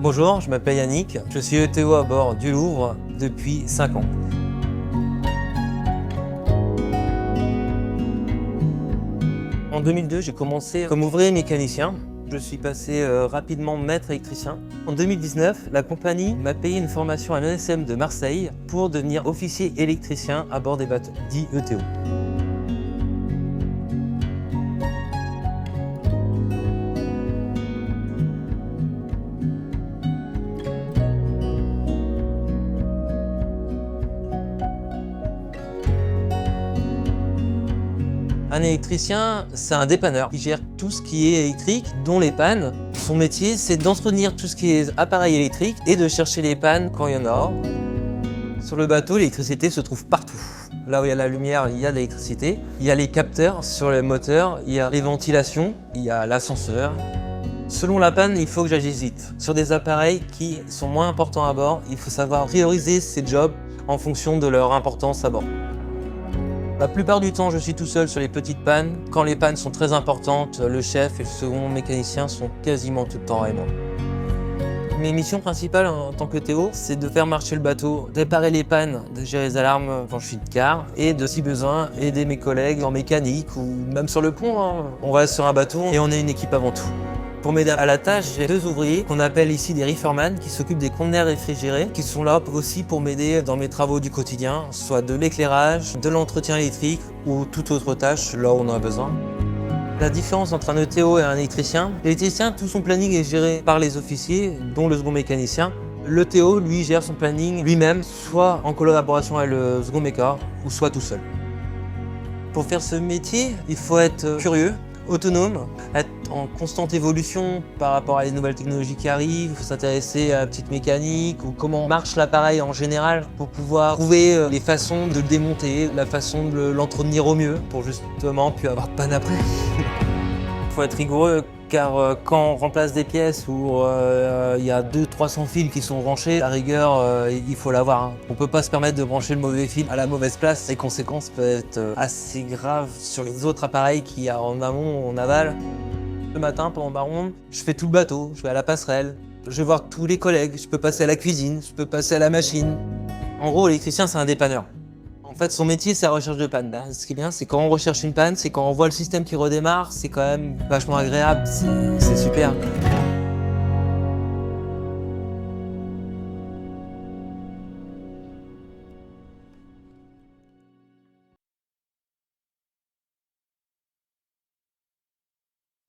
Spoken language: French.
Bonjour, je m'appelle Yannick, je suis ETO à bord du Louvre depuis 5 ans. En 2002, j'ai commencé comme ouvrier mécanicien. Je suis passé rapidement maître électricien. En 2019, la compagnie m'a payé une formation à l'ESM de Marseille pour devenir officier électricien à bord des bateaux, dit ETO. Un électricien, c'est un dépanneur qui gère tout ce qui est électrique, dont les pannes. Son métier, c'est d'entretenir tout ce qui est appareil électrique et de chercher les pannes quand il y en a. Sur le bateau, l'électricité se trouve partout. Là où il y a la lumière, il y a de l'électricité. Il y a les capteurs sur les moteurs, il y a les ventilations, il y a l'ascenseur. Selon la panne, il faut que j'agisse vite. Sur des appareils qui sont moins importants à bord, il faut savoir prioriser ces jobs en fonction de leur importance à bord. La plupart du temps, je suis tout seul sur les petites pannes. Quand les pannes sont très importantes, le chef et le second mécanicien sont quasiment tout le temps avec moi. Mes missions principales en tant que Théo, c'est de faire marcher le bateau, de réparer les pannes, de gérer les alarmes quand je suis de quart et de, si besoin, aider mes collègues en mécanique ou même sur le pont. On reste sur un bateau et on est une équipe avant tout. Pour m'aider à la tâche, j'ai 2 ouvriers qu'on appelle ici des reeferman qui s'occupent des conteneurs réfrigérés, qui sont là aussi pour m'aider dans mes travaux du quotidien, soit de l'éclairage, de l'entretien électrique ou toute autre tâche là où on en a besoin. La différence entre un ETO et un électricien, l'électricien, tout son planning est géré par les officiers, dont le second mécanicien. L'ETO, lui, gère son planning lui-même, soit en collaboration avec le second méca, ou soit tout seul. Pour faire ce métier, il faut être curieux, autonome, être en constante évolution par rapport à les nouvelles technologies qui arrivent, il faut s'intéresser à la petite mécanique ou comment marche l'appareil en général pour pouvoir trouver les façons de le démonter, la façon de l'entretenir au mieux pour justement plus avoir de panne après. Il faut être rigoureux car quand on remplace des pièces où il y a 200-300 fils qui sont branchés, à rigueur il faut l'avoir. On peut pas se permettre de brancher le mauvais fil à la mauvaise place. Les conséquences peuvent être assez graves sur les autres appareils qu'il y a en amont ou en aval. Le matin, pendant ma ronde, je fais tout le bateau, je vais à la passerelle, je vais voir tous les collègues, je peux passer à la cuisine, je peux passer à la machine. En gros, l'électricien, c'est un dépanneur. En fait, son métier, c'est la recherche de panne. Ce qui est bien, c'est quand on recherche une panne, c'est quand on voit le système qui redémarre, c'est quand même vachement agréable, c'est super.